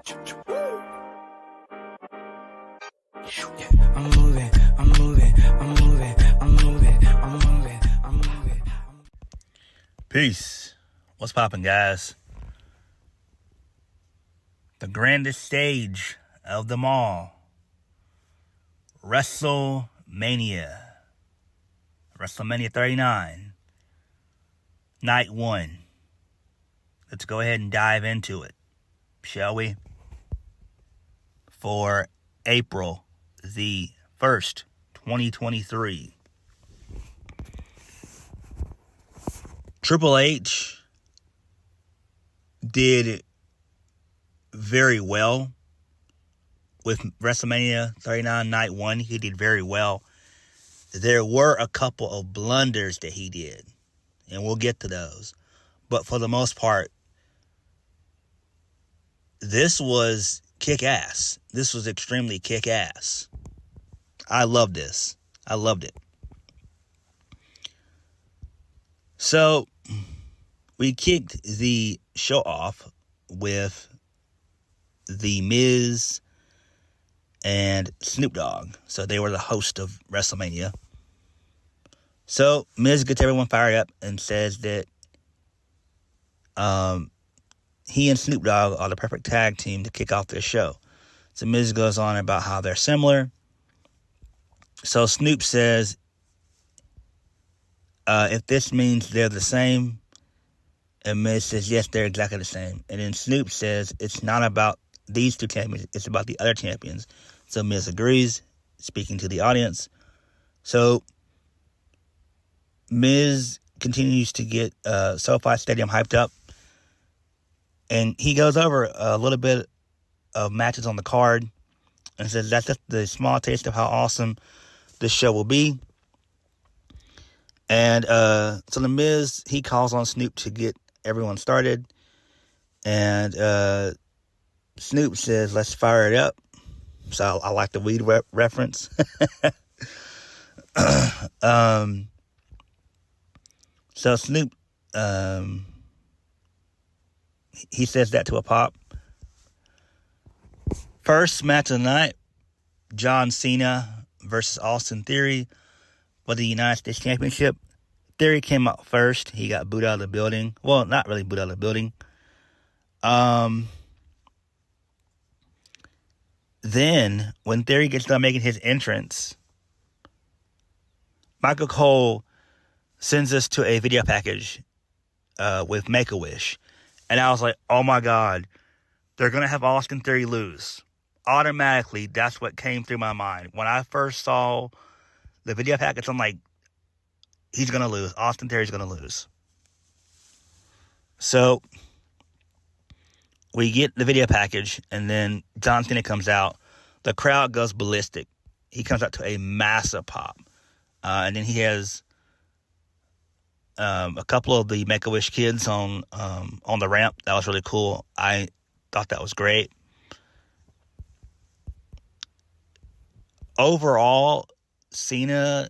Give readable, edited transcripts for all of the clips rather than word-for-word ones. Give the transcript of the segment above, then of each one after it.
I'm moving, I'm moving, I'm moving, I'm moving, I'm moving, I'm moving. Peace. What's poppin', guys? The grandest stage of them all. WrestleMania. WrestleMania 39. Night 1. Let's go ahead and dive into it, shall we? For April the 1st, 2023. Triple H did very well with WrestleMania 39 Night 1. He did very well. There were a couple of blunders that he did, and we'll get to those. But for the most part, this was kick-ass. This was extremely kick-ass. I love this. I loved it. So, we kicked the show off with The Miz and Snoop Dogg. So, they were the host of WrestleMania. So, Miz gets everyone fired up and says that he and Snoop Dogg are the perfect tag team to kick off their show. So, Miz goes on about how they're similar. So, Snoop says, if this means they're the same, and Miz says, yes, they're exactly the same. And then Snoop says, it's not about these two champions, it's about the other champions. So Miz agrees, speaking to the audience. So Miz continues to get SoFi Stadium hyped up, and he goes over a little bit of matches on the card and says that's just the small taste of how awesome this show will be. And so the Miz, he calls on Snoop to get everyone started. And Snoop says, let's fire it up. So I like the weed reference. So Snoop, he says that to a pop. First match of the night, John Cena versus Austin Theory for the United States Championship. Theory came out first. He got booed out of the building. Well, not really booed out of the building. Then, when Theory gets done making his entrance, Michael Cole sends us to a video package with Make-A-Wish. And I was like, oh my God, they're going to have Austin Theory lose. Automatically, that's what came through my mind. When I first saw the video package, I'm like, he's going to lose. Austin Theory's going to lose. So, we get the video package, and then John Cena comes out. The crowd goes ballistic. He comes out to a massive pop. And then he has a couple of the Make-A-Wish kids on the ramp. That was really cool. I thought that was great. Overall, Cena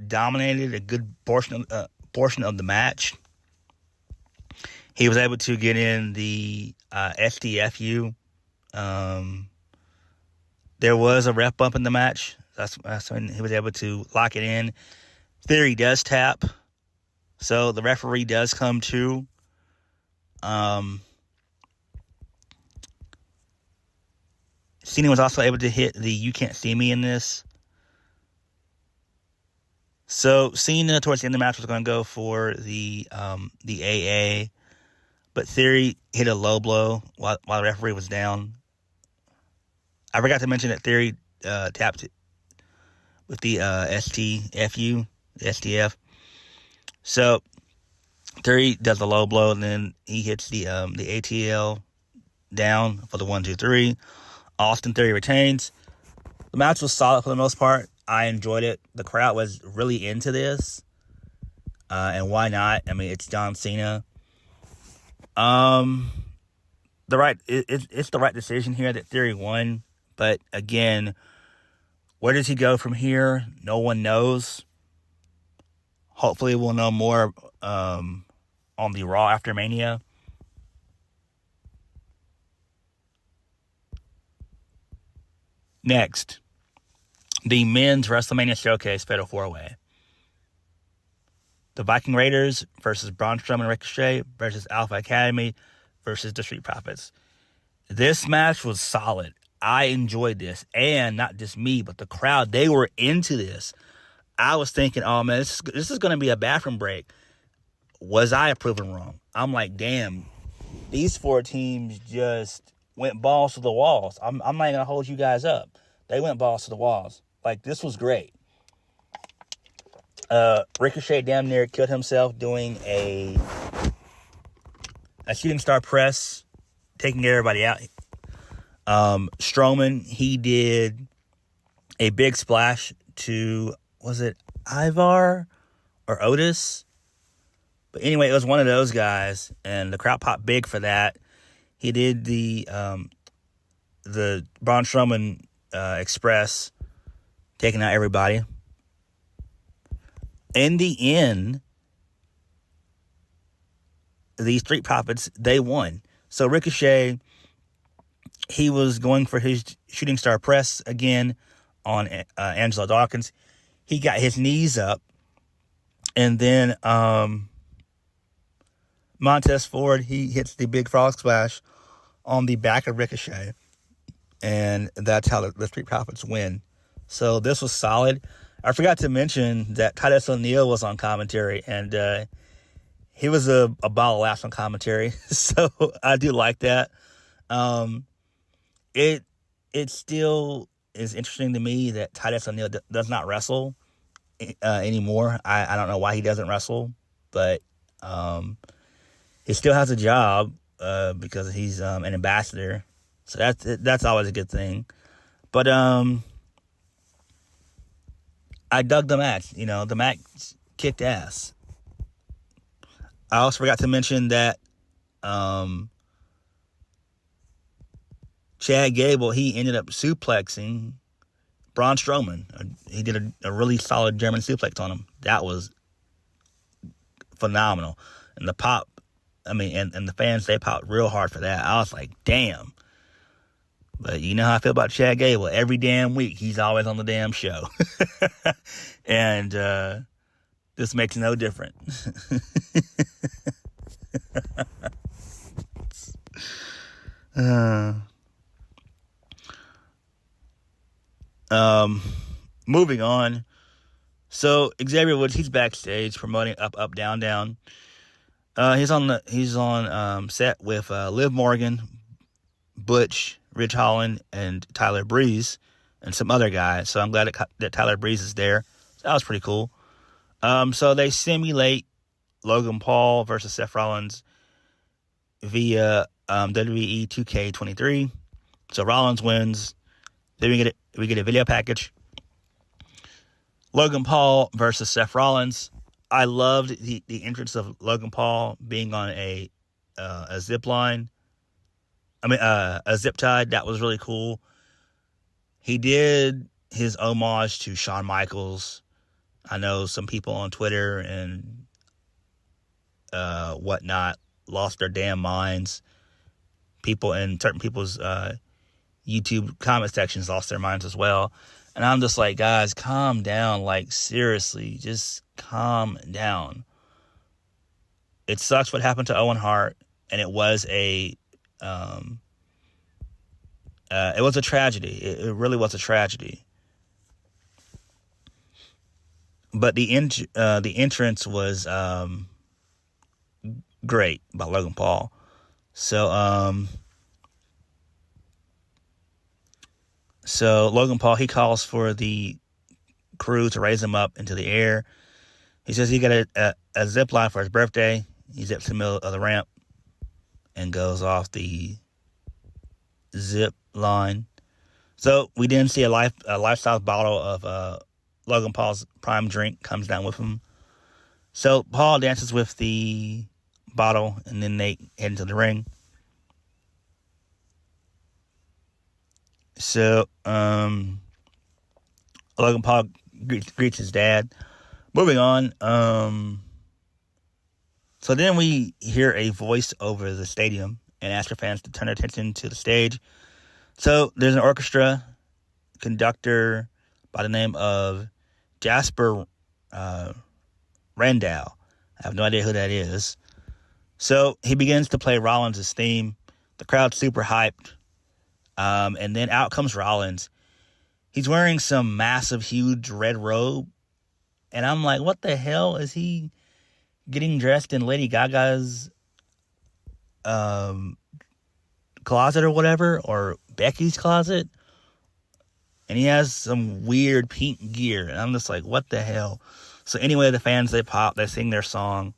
dominated a good portion of the match. He was able to get in the STFU. There was a ref bump in the match. That's when he was able to lock it in. Theory does tap, so the referee does come to. Cena was also able to hit the "You Can't See Me" in this. So Cena towards the end of the match was going to go for the AA, but Theory hit a low blow while the referee was down. I forgot to mention that Theory tapped it with the STFU, the STF. So Theory does the low blow, and then he hits the ATL down for the 1-2-3. Austin Theory retains. The match was solid for the most part. I enjoyed it. The crowd was really into this. And why not? I mean, it's John Cena. It's the right decision here that Theory won. But again, where does he go from here? No one knows. Hopefully we'll know more on the Raw after Mania. Next, the men's WrestleMania Showcase Fatal 4-Way. The Viking Raiders versus Braun Strowman Ricochet versus Alpha Academy versus the Street Profits. This match was solid. I enjoyed this. And not just me, but the crowd. They were into this. I was thinking, oh, man, this is going to be a bathroom break. Was I proven wrong? I'm like, damn, these 4 teams just went balls to the walls. I'm not going to hold you guys up. They went balls to the walls. Like, this was great. Ricochet damn near killed himself doing a shooting star press, taking everybody out. Strowman, he did a big splash to, was it Ivar or Otis? But anyway, it was one of those guys, and the crowd popped big for that. He did the Braun Strowman Express, taking out everybody. In the end, these Street Profits, they won. So Ricochet, he was going for his shooting star press again on Angelo Dawkins. He got his knees up, and then Montez Ford, he hits the big frog splash on the back of Ricochet, and that's how the Street Profits win. So this was solid. I forgot to mention that Titus O'Neil was on commentary, and he was a ball of laughs on commentary. So I do like that. It still is interesting to me that Titus O'Neil does not wrestle anymore. I don't know why he doesn't wrestle, but he still has a job because he's an ambassador. So that's always a good thing. But I dug the match. You know, the match kicked ass. I also forgot to mention that Chad Gable, he ended up suplexing Braun Strowman. He did a really solid German suplex on him. That was phenomenal. And the pop, and the fans, they popped real hard for that. I was like, damn. But you know how I feel about Chad Gable. Every damn week, he's always on the damn show. And this makes no difference. Moving on. So Xavier Woods, he's backstage promoting Up Up Down Down. He's on set with Liv Morgan, Butch, Ridge Holland, and Tyler Breeze, and some other guys. So I'm glad that Tyler Breeze is there. So that was pretty cool. So they simulate Logan Paul versus Seth Rollins via WWE 2K23. So Rollins wins. Then we get a video package. Logan Paul versus Seth Rollins. I loved the entrance of Logan Paul being on a zip line. A zip tie. That was really cool. He did his homage to Shawn Michaels. I know some people on Twitter and whatnot lost their damn minds. People in certain people's YouTube comment sections lost their minds as well. And I'm just like, guys, calm down. Like, seriously, just calm down. It sucks what happened to Owen Hart, and it was a tragedy. It really was a tragedy. But the entrance was great by Logan Paul. So Logan Paul, he calls for the crew to raise him up into the air. He says he got a zip line for his birthday. He zips in the middle of the ramp and goes off the zip line. So we then see a lifestyle bottle of Logan Paul's prime drink comes down with him. So Paul dances with the bottle, and then they head into the ring. So Logan Paul greets his dad. Moving on. So then we hear a voice over the stadium and ask for fans to turn their attention to the stage. So there's an orchestra conductor by the name of Jasper Randall. I have no idea who that is. So he begins to play Rollins' theme. The crowd's super hyped. And then out comes Rollins. He's wearing some massive, huge red robe. And I'm like, what the hell? Is he getting dressed in Lady Gaga's closet or whatever? Or Becky's closet? And he has some weird pink gear. And I'm just like, what the hell? So anyway, the fans, they pop. They sing their song.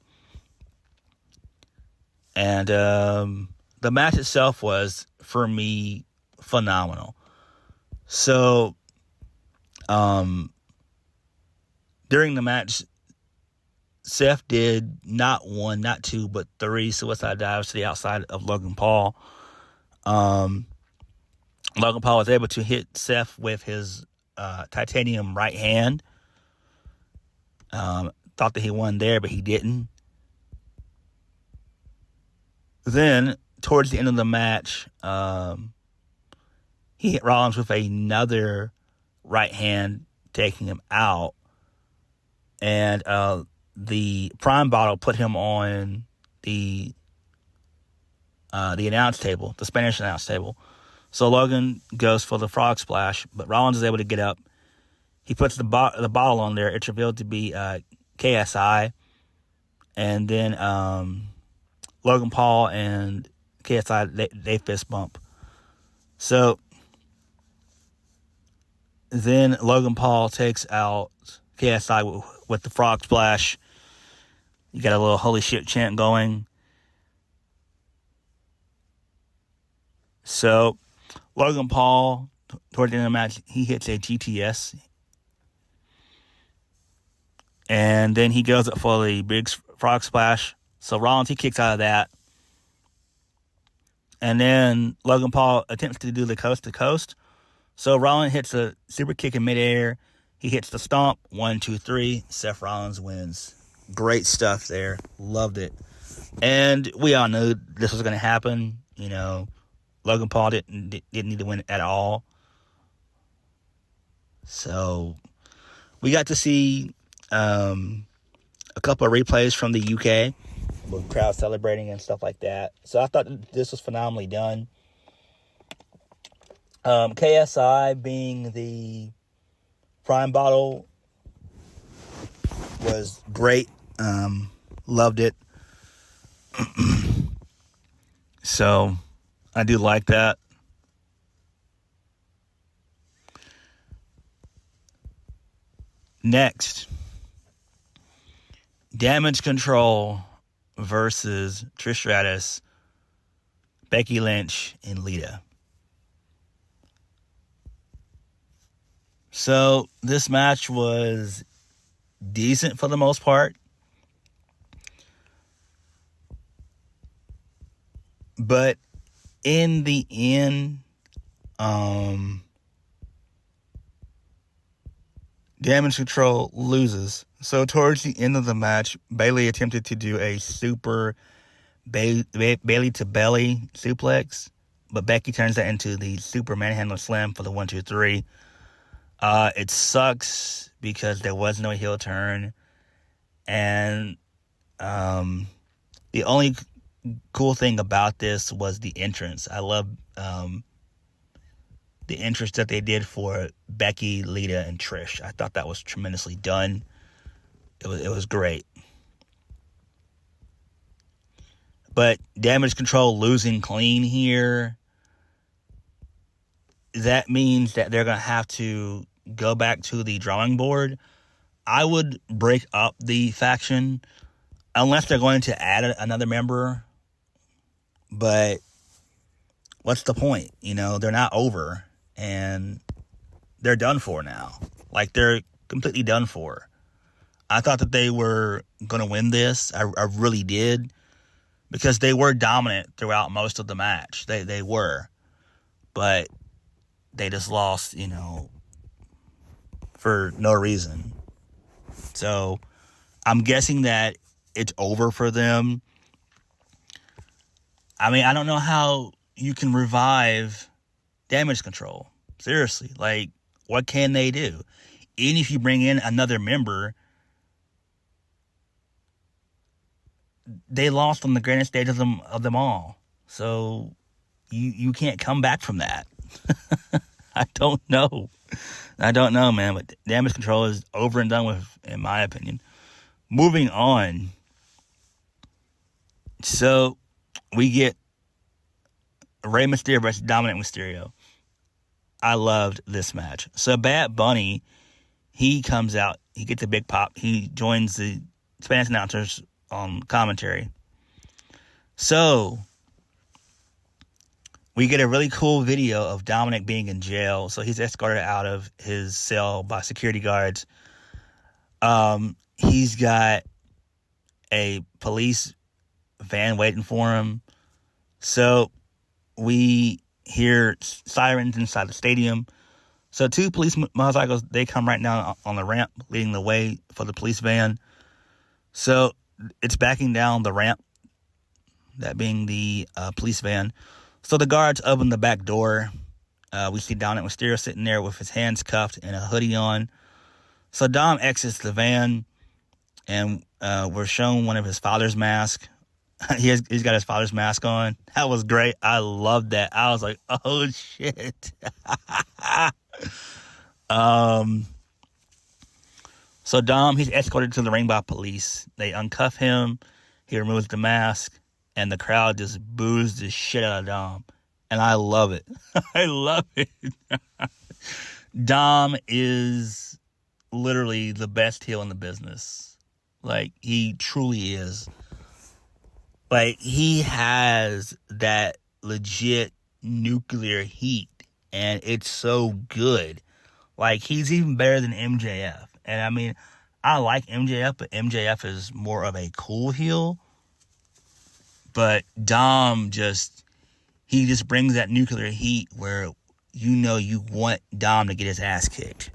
And the match itself was, for me, phenomenal. So during the match, Seth did not one, not two, but three suicide dives to the outside of Logan Paul. Logan Paul was able to hit Seth with his titanium right hand. Thought that he won there, but he didn't. Then, towards the end of the match, he hit Rollins with another right hand, taking him out. And the Prime bottle put him on the announce table, the Spanish announce table. So Logan goes for the frog splash, but Rollins is able to get up. He puts the bottle on there. It's revealed to be KSI. And then Logan Paul and KSI, they fist bump. So then Logan Paul takes out KSI with the frog splash. You got a little holy shit chant going. So Logan Paul, toward the end of the match, he hits a GTS. And then he goes up for the big frog splash. So Rollins, he kicks out of that. And then Logan Paul attempts to do the coast to coast. So Rollins hits a super kick in midair. He hits the stomp. 1, 2, 3. Seth Rollins wins. Great stuff there. Loved it. And we all knew this was going to happen. You know, Logan Paul didn't need to win at all. So we got to see a couple of replays from the UK with crowd celebrating and stuff like that. So I thought this was phenomenally done. KSI being the Prime bottle was great. Loved it. So I do like that. Next, Damage Control versus Trish Stratus, Becky Lynch, and Lita. So this match was decent for the most part. But in the end, Damage Control loses. So towards the end of the match, Bayley attempted to do a super Bayley to belly suplex, but Becky turns that into the super manhandle slam for the 1, 2, 3. It sucks because there was no heel turn, and the only cool thing about this was the entrance. I love the entrance that they did for Becky, Lita, and Trish. I thought that was tremendously done. It was great. But Damage Control losing clean here, that means that they're going to have to go back to the drawing board. I would break up the faction unless they're going to add another member. But what's the point? You know, they're not over, and they're done for now. Like, they're completely done for. I thought that they were going to win this. I really did. Because they were dominant throughout most of the match. They were. But they just lost, you know, for no reason. So I'm guessing that it's over for them. I mean, I don't know how you can revive Damage Control. Seriously. Like, what can they do? Even if you bring in another member, they lost on the grandest stage of them all. So you can't come back from that. I don't know, man. But Damage Control is over and done with, in my opinion. Moving on. So we get Rey Mysterio versus Dominik Mysterio. I loved this match. So Bad Bunny, he comes out. He gets a big pop. He joins the Spanish announcers on commentary. So we get a really cool video of Dominik being in jail. So he's escorted out of his cell by security guards. He's got a police van waiting for him. So we hear sirens inside the stadium. So 2 police motorcycles, they come right down on the ramp, leading the way for the police van. So it's backing down the ramp, that being the police van. So the guards open the back door. We see Dominik Mysterio sitting there with his hands cuffed and a hoodie on. So Dom exits the van, and we're shown one of his father's masks. He's got his father's mask on. That was great. I loved that. I was like, oh, shit. So Dom, he's escorted to the ring by police. They uncuff him. He removes the mask. And the crowd just boos the shit out of Dom. And I love it. I love it. Dom is literally the best heel in the business. Like, he truly is. Like, he has that legit nuclear heat, and it's so good. Like, he's even better than MJF. And, I mean, I like MJF, but MJF is more of a cool heel. But Dom he just brings that nuclear heat where you want Dom to get his ass kicked.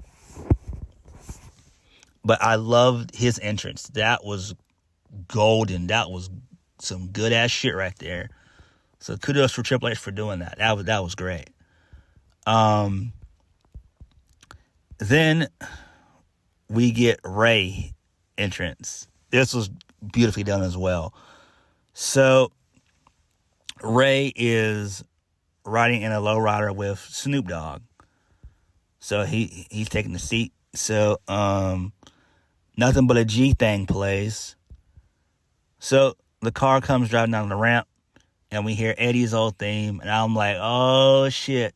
But I loved his entrance. That was golden. That was some good ass shit right there. So kudos for Triple H for doing that. That was great. Then we get Rey entrance. This was beautifully done as well. So Rey is riding in a lowrider with Snoop Dogg. So he's taking the seat. So Nothing But a G Thing plays. So the car comes driving down the ramp, and we hear Eddie's old theme, and I'm like, oh shit,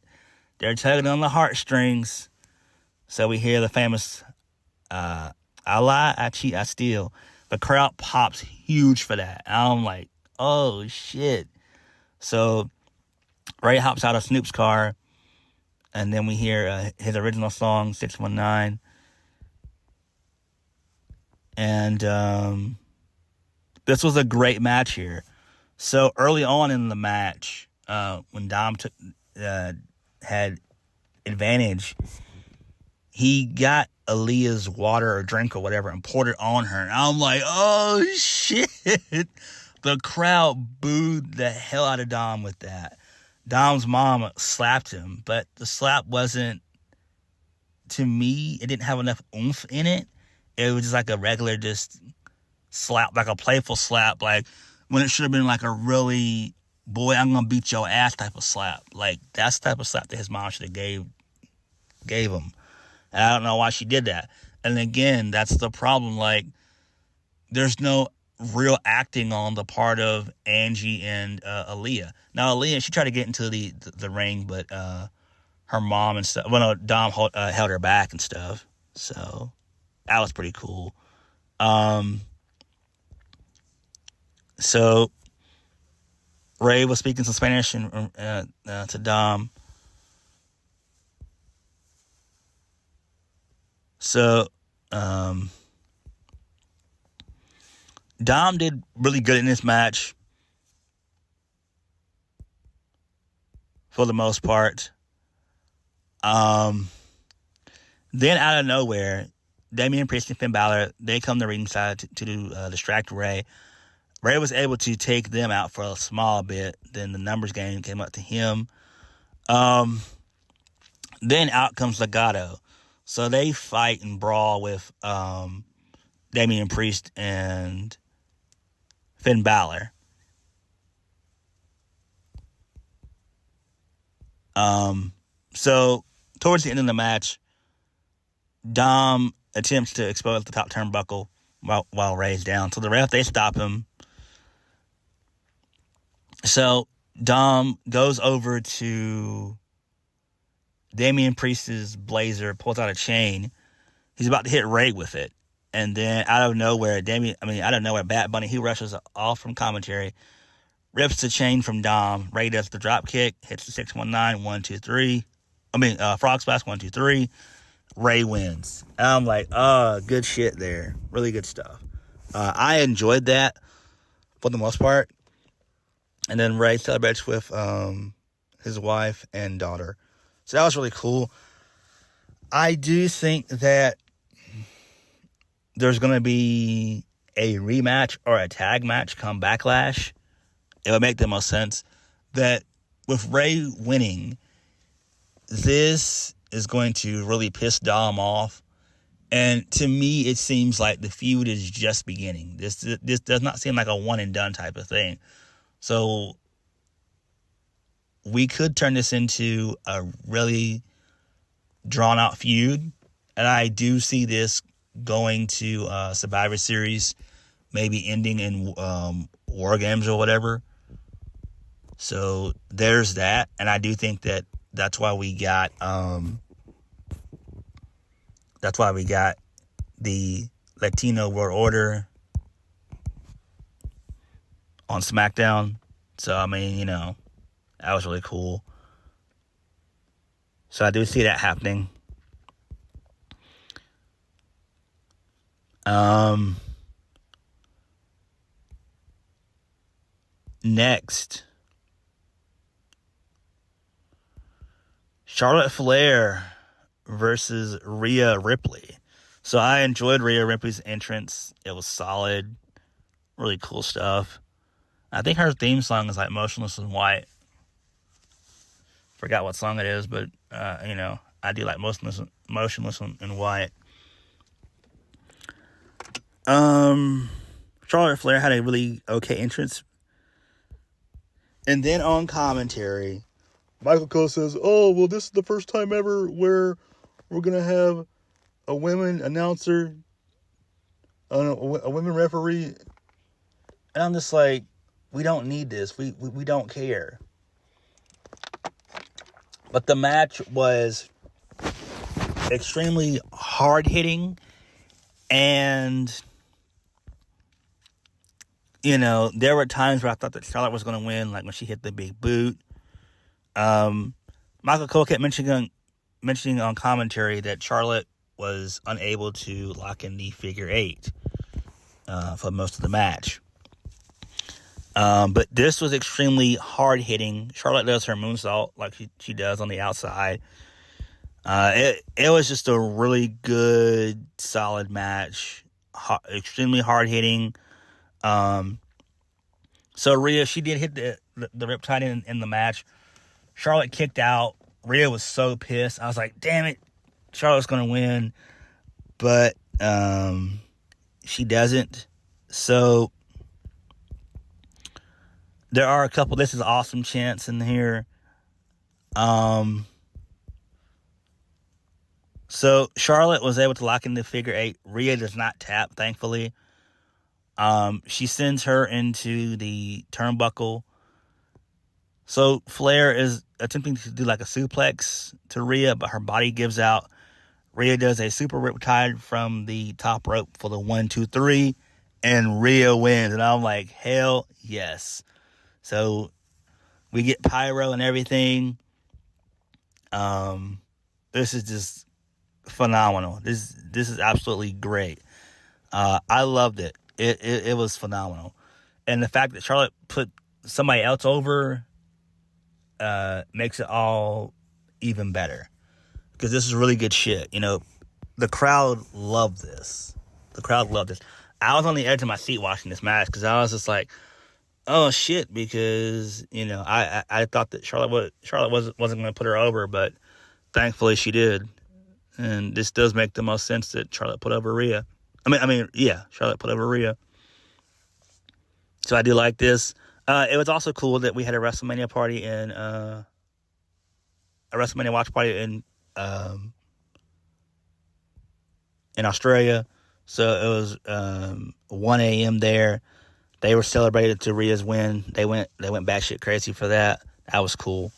they're tugging on the heartstrings. So we hear the famous I lie, I cheat, I steal. The crowd pops huge for that. And I'm like, oh shit. So Rey hops out of Snoop's car, and then we hear his original song, 619. And this was a great match here. So early on in the match, when Dom had advantage, he got Aaliyah's water or drink or whatever and poured it on her. And I'm like, oh shit. The crowd booed the hell out of Dom with that. Dom's mom slapped him, but the slap wasn't, to me, it didn't have enough oomph in it. It was just like a regular just slap, like a playful slap, like when it should have been like a really, boy, I'm going to beat your ass type of slap. Like, that's the type of slap that his mom should have gave him. And I don't know why she did that. And again, that's the problem. Like, there's no real acting on the part of Angie and Aaliyah. Now, Aaliyah, she tried to get into the ring, but her mom and stuff, well, no, Dom held her back and stuff. So that was pretty cool. So Rey was speaking some Spanish to Dom. So Dom did really good in this match for the most part. Then out of nowhere, Damian Priest and Finn Balor, they come to ringside to distract Rey. Rey was able to take them out for a small bit. Then the numbers game came up to him. Then out comes Legado. So they fight and brawl with Damian Priest and Finn Balor. So towards the end of the match, Dom attempts to expose the top turnbuckle while Rey's down. So the ref, they stop him. So Dom goes over to Damian Priest's blazer, pulls out a chain. He's about to hit Rey with it. And then out of nowhere, Bad Bunny, he rushes off from commentary, rips the chain from Dom. Rey does the drop kick, hits the 619, 1, 2, 3. Frog splash, 1, 2, 3. Rey wins. And I'm like, good shit there. Really good stuff. I enjoyed that for the most part. And then Rey celebrates with his wife and daughter. So that was really cool. I do think that there's going to be a rematch or a tag match come Backlash. It would make the most sense. That with Rey winning, this is going to really piss Dom off. And to me, it seems like the feud is just beginning. This does not seem like a one and done type of thing. So we could turn this into a really drawn out feud. And I do see this going to Survivor Series, maybe ending in War Games or whatever. So there's that. And I do think that that's why we got the Latino World Order on Smackdown. So, that was really cool. So I do see that happening. Next, Charlotte Flair versus Rhea Ripley. So I enjoyed Rhea Ripley's entrance. It was solid. Really cool stuff. I think her theme song is like Motionless in White. Forgot what song it is, but, I do like Motionless in White. Charlotte Flair had a really okay entrance. And then on commentary, Michael Cole says, this is the first time ever where we're going to have a women announcer, a women referee. And I'm just like, we don't need this. We don't care. But the match was extremely hard-hitting. And, there were times where I thought that Charlotte was going to win, like when she hit the big boot. Michael Cole kept mentioning on commentary that Charlotte was unable to lock in the figure eight for most of the match. But this was extremely hard-hitting. Charlotte does her moonsault like she does on the outside. It was just a really good, solid match. Extremely hard-hitting. So Rhea, she did hit the Riptide in the match. Charlotte kicked out. Rhea was so pissed. I was like, damn it. Charlotte's going to win. But she doesn't. So there are a couple "this is awesome" chants in here. So Charlotte was able to lock in the figure eight. Rhea does not tap, thankfully. She sends her into the turnbuckle. So Flair is attempting to do like a suplex to Rhea, but her body gives out. Rhea does a super riptide from the top rope for the 1, 2, 3, and Rhea wins. And I'm like, hell yes. So we get pyro and everything. This is just phenomenal. This is absolutely great. I loved it. It was phenomenal. And the fact that Charlotte put somebody else over makes it all even better. Because this is really good shit. The crowd loved this. I was on the edge of my seat watching this match because I was just like, oh shit, because I thought that Charlotte wasn't going to put her over, but thankfully she did. And this does make the most sense that Charlotte put over Rhea. Charlotte put over Rhea. So I do like this. It was also cool that we had a WrestleMania party a WrestleMania watch party in Australia. So it was 1 a.m. there. They were celebrating to Rhea's win. They went batshit crazy for that. That was cool.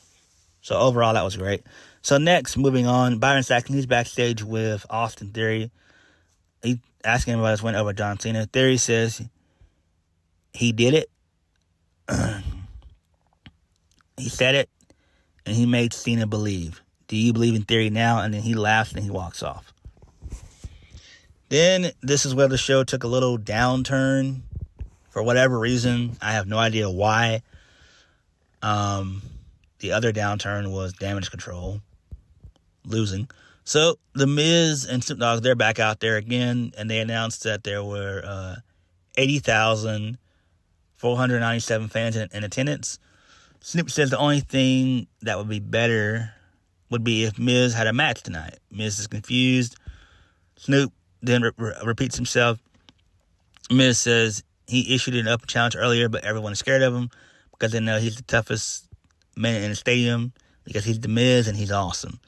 So overall, that was great. So next, moving on, Byron Saxton, he's backstage with Austin Theory. He's asking him about his win over John Cena. Theory says he did it. He said it, and he made Cena believe. Do you believe in Theory now? And then he laughs and he walks off. Then this is where the show took a little downturn for whatever reason. I have no idea why. The other downturn was Damage Control losing. So The Miz and Snoop Dogg, they're back out there again, and they announced that there were 80,497 fans in attendance. Snoop says the only thing that would be better would be if Miz had a match tonight. Miz is confused. Snoop then repeats himself. Miz says he issued an open challenge earlier, but everyone is scared of him because they know he's the toughest man in the stadium because he's the Miz and he's awesome.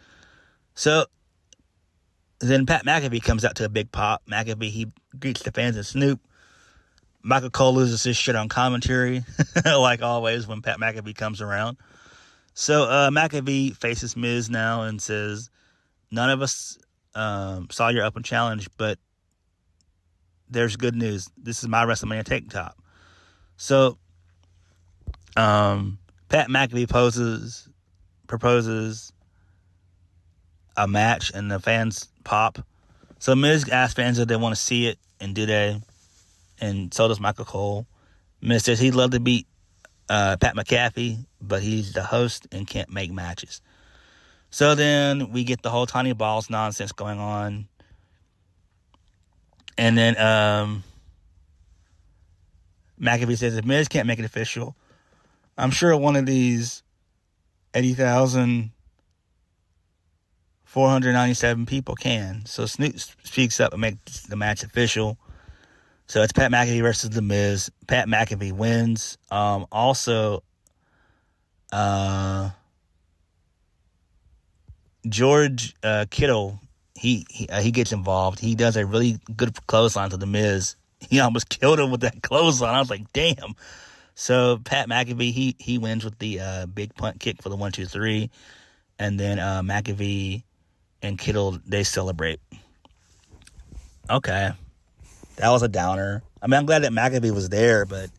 So then Pat McAfee comes out to a big pop. McAfee, he greets the fans and Snoop. Michael Cole loses his shit on commentary, like always when Pat McAfee comes around. So McAfee faces Miz now and says, none of us saw your open challenge, but there's good news. This is my WrestleMania tank top. So Pat McAfee proposes a match, and the fans pop. So Miz asks fans if they want to see it, and do they? And so does Michael Cole. Miz says he'd love to beat Pat McAfee, but he's the host and can't make matches. So then we get the whole Tiny Balls nonsense going on. And then McAfee says if Miz can't make it official, I'm sure one of these 80,497 people can. So Snoop speaks up and makes the match official. So it's Pat McAfee versus The Miz. Pat McAfee wins. Also, George Kittle, he gets involved. He does a really good clothesline to The Miz. He almost killed him with that clothesline. I was like, damn. So Pat McAfee, he wins with the big punt kick for the 1-2-3. And then McAfee and Kittle, they celebrate. Okay. That was a downer. I mean, I'm glad that McAfee was there, but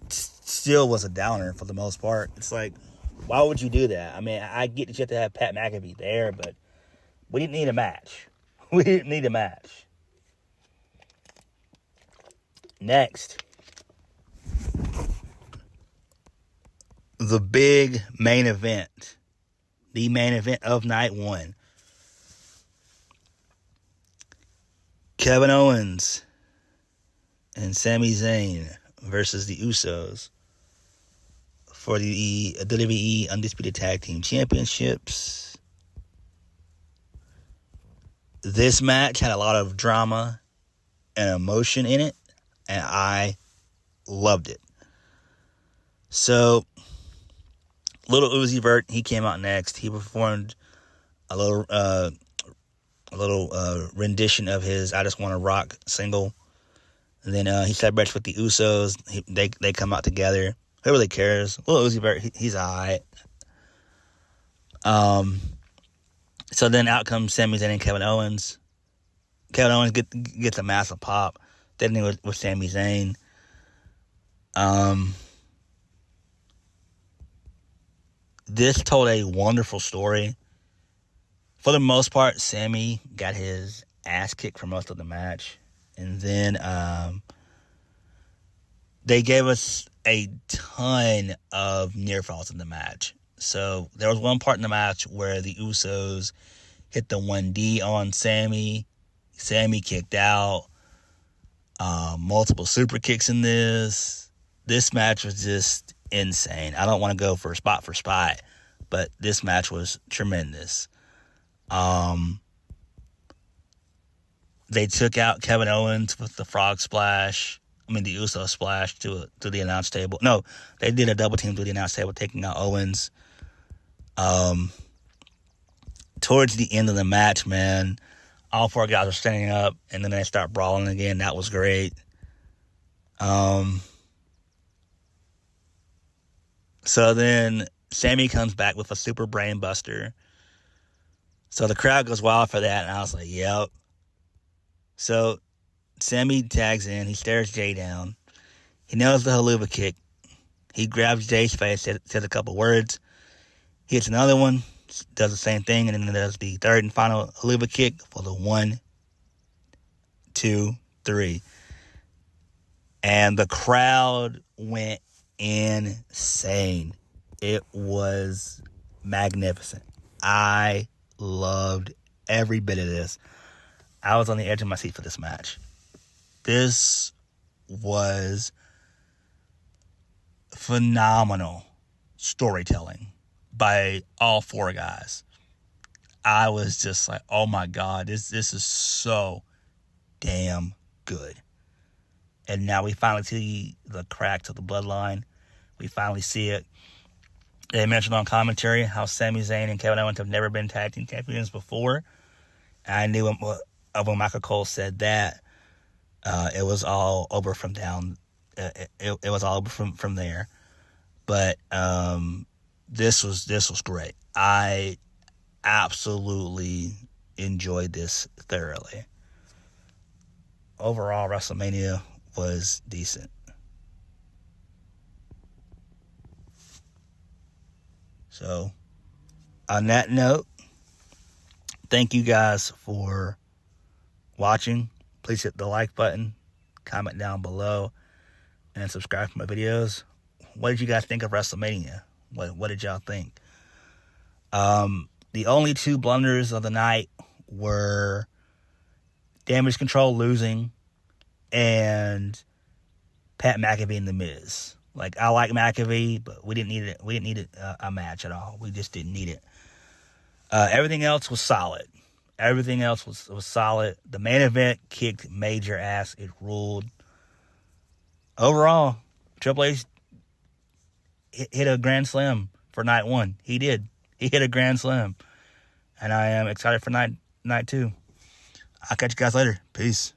still was a downer for the most part. It's like, why would you do that? I mean, I get that you have to have Pat McAfee there, but we didn't need a match. We didn't need a match. Next. The big main event. The main event of night one. Kevin Owens and Sami Zayn versus the Usos for the WWE Undisputed Tag Team Championships. This match had a lot of drama and emotion in it, and I loved it. So, Little Uzi Vert, he came out next. He performed a little rendition of his "I Just Want to Rock" single. And then he celebrates with the Usos. They come out together. Who really cares? Little Uzi Vert, he's alright. So then out comes Sami Zayn and Kevin Owens. Kevin Owens gets a massive pop. Then with Sami Zayn. This told a wonderful story. For the most part, Sami got his ass kicked for most of the match. And then they gave us a ton of near falls in the match. So there was one part in the match where the Usos hit the 1D on Sami. Sami kicked out. Multiple super kicks in this. This match was just insane. I don't want to go for spot, but this match was tremendous. They took out Kevin Owens with the frog splash. The Uso splash to the announce table. No, they did a double team to the announce table, taking out Owens. Towards the end of the match, man, all four guys are standing up, and then they start brawling again. That was great. So then Sami comes back with a super brain buster. So the crowd goes wild for that, and I was like, yep. So Sami tags in. He stares Jay down. He nails the haluva kick. He grabs Jay's face, says a couple words. Hits another one, does the same thing, and then does the third and final haluva kick for the 1, 2, 3. And the crowd went insane. It was magnificent. I loved every bit of this. I was on the edge of my seat for this match. This was phenomenal storytelling by all four guys. I was just like, oh my God, this is so damn good. And now we finally see the crack to the bloodline. We finally see it. They mentioned on commentary how Sami Zayn and Kevin Owens have never been tag team champions before. I knew when Michael Cole said that, it was all over from down. It was all over from there. But this was great. I absolutely enjoyed this thoroughly. Overall, WrestleMania was decent. So, on that note, thank you guys for watching. Please hit the like button, comment down below, and subscribe for my videos. What did you guys think of WrestleMania? What did y'all think? The only two blunders of the night were Damage Control losing and Pat McAfee and The Miz. I like McAfee, but we didn't need it. We didn't need a match at all. We just didn't need it. Everything else was solid. Everything else was solid. The main event kicked major ass. It ruled. Overall, Triple H hit a grand slam for night one. He did. He hit a grand slam. And I am excited for night two. I'll catch you guys later. Peace.